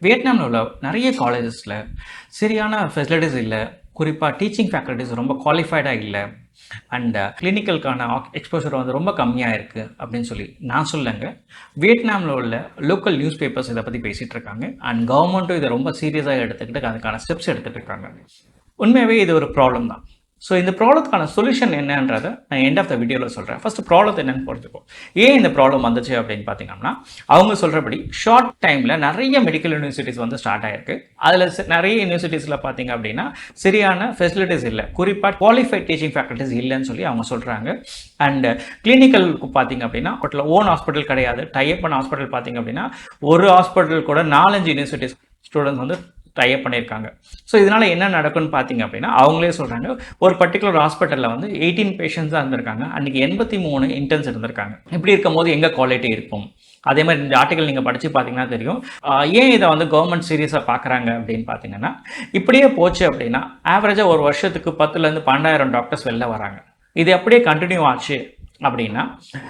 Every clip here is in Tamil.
வியட்நாமில் உள்ள நிறைய காலேஜஸில் சரியான ஃபெசிலிட்டிஸ் இல்லை. குறிப்பாக டீச்சிங் ஃபேக்கல்ட்டிஸ் ரொம்ப குவாலிஃபைடாக இல்லை. அண்ட் கிளினிக்கலுக்கான எக்ஸ்போஷர் வந்து ரொம்ப கம்மியாக இருக்குது அப்படின்னு சொல்லி நான் சொல்லுங்க. வியட்நாமில் உள்ள லோக்கல் நியூஸ் பேப்பர்ஸ் இதை பற்றி பேசிகிட்டு இருக்காங்க. அண்ட் கவர்மெண்ட்டும் இதை ரொம்ப சீரியஸாக எடுத்துக்கிட்டு அதுக்கான ஸ்டெப்ஸ் எடுத்துகிட்டு இருக்காங்க. உண்மையாகவே இது ஒரு ப்ராப்ளம் தான். ஸோ இந்த ப்ராப்ளத்துக்கான சொல்யூஷன் என்னன்றதை நான் எண்ட் ஆஃப் த வீடியோவில் சொல்கிறேன். ஃபஸ்ட்டு ப்ராப்ளத்தை என்னென்னு பொறுத்துப்போம். ஏன் இந்த ப்ராப்ளம் வந்துச்சு அப்படின்னு பார்த்தீங்கன்னா, அவங்க சொல்கிறபடி ஷார்ட் டைமில் நிறைய மெடிக்கல் யூனிவர்சிட்டிஸ் வந்து ஸ்டார்ட் ஆகிருக்கு. அதில் நிறைய யூனிவர்சிட்டிஸில் பார்த்தீங்க அப்படின்னா சரியான ஃபெசிலிட்டிஸ் இல்லை. குறிப்பாக குவாலிஃபைட் டீச்சிங் ஃபேக்கல்ட்டிஸ் இல்லைன்னு சொல்லி அவங்க சொல்கிறாங்க. அண்ட் கிளினிக்கலுக்கு பார்த்தீங்க அப்படின்னா ஓன் ஹாஸ்பிட்டல் கிடையாது. டைப் பண்ண ஹாஸ்பிட்டல் பார்த்தீங்க அப்படின்னா ஒரு ஹாஸ்பிட்டல் கூட 4-5 யூனிவர்சிட்டிஸ் ஸ்டூடெண்ட்ஸ் வந்து டைப் பண்ணியிருக்காங்க. ஸோ இதனால் என்ன நடக்கும்னு பார்த்தீங்க அப்படின்னா, அவங்களே சொல்கிறாங்க ஒரு பர்டிகுலர் ஹாஸ்பிட்டலில் வந்து 18 பேஷண்ட்ஸ் தான் இருந்திருக்காங்க. அன்றைக்கி 83 இன்டர்ன்ஸ் இருந்திருக்காங்க. இப்படி இருக்கும் போது எங்கே குவாலிட்டி இருக்கும்? அதே மாதிரி இந்த ஆர்டிகல் நீங்கள் படித்து பார்த்தீங்கன்னா தெரியும். ஏன் இதை வந்து கவர்மெண்ட் சீரியஸாக பார்க்குறாங்க அப்படின்னு பார்த்தீங்கன்னா, இப்படியே போச்சு அப்படின்னா ஆவரேஜாக ஒரு வருஷத்துக்கு 10,000-12,000 டாக்டர்ஸ் வெளில வராங்க. இது அப்படியே கண்டினியூ ஆச்சு அப்படின்னா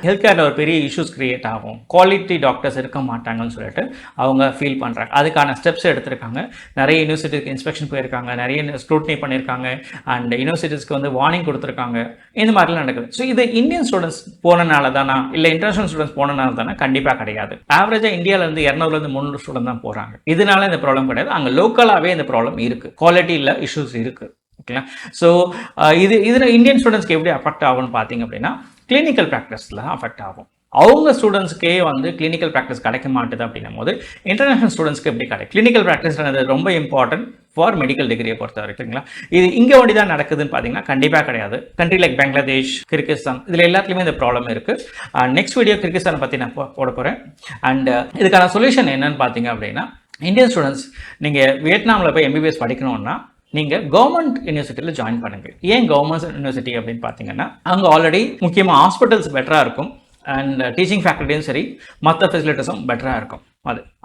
ஹெல்த் கேரில் ஒரு பெரிய இஷ்யூஸ் க்ரியேட் ஆகும். குவாலிட்டி டாக்டர்ஸ் இருக்க மாட்டாங்கன்னு சொல்லிட்டு அவங்க ஃபீல் பண்ணுறாங்க. அதுக்கான ஸ்டெப்ஸ் எடுத்திருக்காங்க. நிறைய யூனிவர்சிட்டிக்கு இன்ஸ்பெக்ஷன் போயிருக்காங்க, நிறைய ஸ்க்ரூட்னி பண்ணியிருக்காங்க. அண்ட் யூனிவர்சிட்டிஸ்க்கு வந்து வார்னிங் கொடுத்துருக்காங்க. இந்த மாதிரிலாம் நடக்குது. ஸோ இது இந்தியன் ஸ்டூடெண்ட்ஸ் போனனால தானா இல்லை இன்டர்நேஷனல் ஸ்டூடெண்ட்ஸ் போனனால தானே? கண்டிப்பாக கிடையாது. ஆவரேஜாக இந்தியாவிலேருந்து 200-300 ஸ்டூடெண்ட் தான் போகிறாங்க. இதனால இந்த ப்ராப்ளம் கிடையாது. அங்கே லோக்கலாகவே இந்த ப்ராப்ளம் இருக்குது. குவாலிட்டியில் இஷ்யூஸ் இருக்குது. ஓகேங்களா? ஸோ இதில் இந்தியன் ஸ்டூடெண்ட்ஸ்க்கு எப்படி அஃபெக்ட் ஆகும்னு பார்த்தீங்க அப்படின்னா, கிளினிக்கல் ப்ராக்டிஸில் அஃபெக்ட் ஆகும். அவங்க ஸ்டூடெண்ட்ஸ்க்கே வந்து கிளினிக்கல் ப்ராக்டிஸ் கிடைக்க மாட்டுது அப்படின்னும் போது இன்டர்நேஷனல் ஸ்டூடெண்ட்ஸ்க்கு எப்படி கிடைக்கும்? கிளினிக்கல் ப்ராக்டிஸ்ன்றது ரொம்ப இம்பார்ட்டன்ட் ஃபார் மெடிக்கல் டிகிரியை பொறுத்த வரைக்குங்களா. இது இங்கே ஒண்டி தான் நடக்குதுன்னு பார்த்தீங்கன்னா கண்டிப்பாக கிடையாது. கண்ட்ரி லைக் பங்களாதேஷ், கிர்கிஸ்தான், இதில் எல்லாத்துலேயுமே இந்த ப்ராப்ளம் இருக்குது. நெக்ஸ்ட் வீடியோ கிர்கிஸ்தானை பற்றி நான் போட போகிறேன். அண்ட் இதுக்கான சொல்யூஷன் என்னன்னு பார்த்தீங்க அப்படின்னா, இந்தியன் ஸ்டூடெண்ட்ஸ் நீங்கள் வியட்நாமில் போய் எம்பிபிஎஸ் படிக்கணும்னா நீங்கள் கவர்மெண்ட் யூனிவர்சிட்டியில் ஜாயின் பண்ணுங்கள். ஏன் கவர்மெண்ட் யூனிவர்சிட்டி அப்படின்னு பார்த்தீங்கன்னா, அங்கே ஆல்ரெடி முக்கியமாக ஹாஸ்பிட்டல்ஸ் பெட்டராக இருக்கும். அண்ட் டீச்சிங் ஃபேக்கல்ட்டியும் சரி, மற்ற ஃபெசிலிட்டிஸும் பெட்டராக இருக்கும்.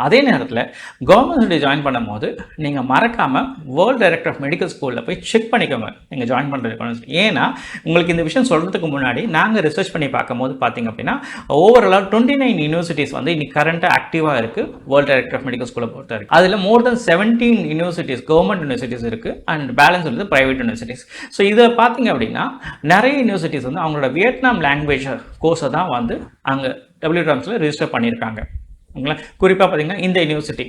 அதே நேரத்தில் கவர்மெண்ட் ஜாயின் பண்ணும் போது நீங்கள் மறக்காமல் வேர்ல்டு டைரக்டர் ஆஃப் மெடிக்கல் ஸ்கூலில் போய் செக் பண்ணிக்கோங்க நீங்கள் ஜாயின் பண்ணுறதுக்கு. ஏன்னா உங்களுக்கு இந்த விஷயம் சொல்கிறதுக்கு முன்னாடி நாங்கள் ரிசர்ச் பண்ணி பார்க்கும்போது பார்த்தீங்க அப்படின்னா ஓவராலாக 29 யூனிவர்சிட்டிஸ் வந்து இன்னைக்கு கரண்ட்டாக ஆக்டிவாக இருக்குது வேர்ல்டு டைரக்டர் ஆஃப் மெடிக்கல் ஸ்கூலை பொறுத்த வரைக்கும். அதில் மோர் தென் 17 யூனிவர்சிட்டிஸ் கவர்மெண்ட் யூனிவர்சிட்டிஸ் இருக்குது அண்ட் பேலன்ஸ் வந்து ப்ரைவேட் யூனிவர்சிட்டிஸ். ஸோ இதை பார்த்தீங்க அப்படின்னா நிறைய யூனிவர்சிட்டிஸ் வந்து அவங்களோட வியட்நாம் லாங்குவேஜ் கோர்ஸை தான் வந்து அங்கே WTRMஸில் ரிஜிஸ்டர் பண்ணியிருக்காங்க. குறிப்பாக பார்த்தீங்கன்னா இந்த university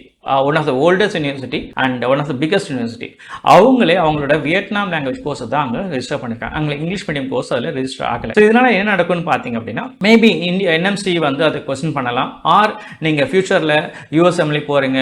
one of the oldest university and one of the biggest university. அவங்களே அவங்களோட வியட்நாம் லாங்குவேஜ் கோர்ஸை தான் அங்கே ரெஜிஸ்டர் பண்ணியிருக்காங்க. அங்கே இங்கிலீஷ் மீடியம் கோர்ஸ் அதில் ரெஜிஸ்டர் ஆகலை. ஸோ இதனால் என்ன நடக்கும்னு பார்த்தீங்க அப்படின்னா, மேபி இந்தியா NMC வந்து அதை கொஸ்டின் பண்ணலாம். ஆர் நீங்கள் ஃபியூச்சரில் USMLE போகிறீங்க